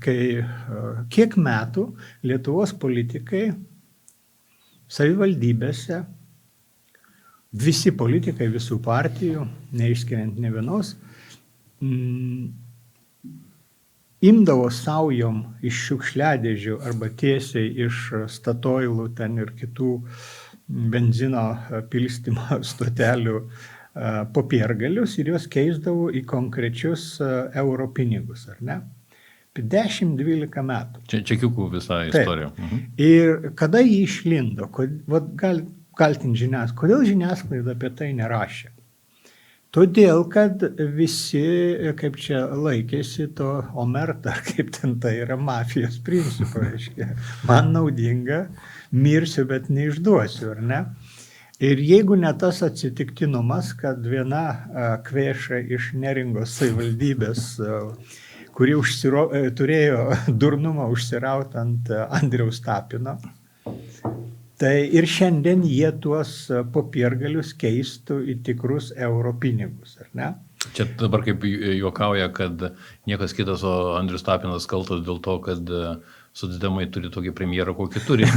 kai kiek metų Lietuvos politikai savivaldybėse, visi politikai, visų partijų, neišskiriant ne vienos, imdavo saujom iš šiukšliadėžių arba tiesiai iš Statoilų ten ir kitų benzino pilstymo stotelių popiergalius ir juos keisdavo į konkrečius euro pinigus, ar ne? 10-12 metų. Čia čekiukų visa istorija. Ir kada jį išlindo, kaltinti žiniasklaidą, kodėl žiniasklaida apie tai nerašė? Todėl, kad visi, kaip čia laikėsi to omerta, kaip ten tai yra mafijos principo, reiškia, man naudinga, mirsiu, bet neišduosiu, ar ne? Ir jeigu ne tas atsitiktinumas, kad viena kvėša iš Neringos savivaldybės, kuri turėjo durnumą užsirauti ant Andriaus Tapino, tai ir šiandien jie tuos popiergalius keistų į tikrus euro pinigus, ar ne? Čia dabar kaip juokauja, kad niekas kitas, o Andrius Tapinas kaltas dėl to, kad socdemai turi tokį premjerą, kokį turi.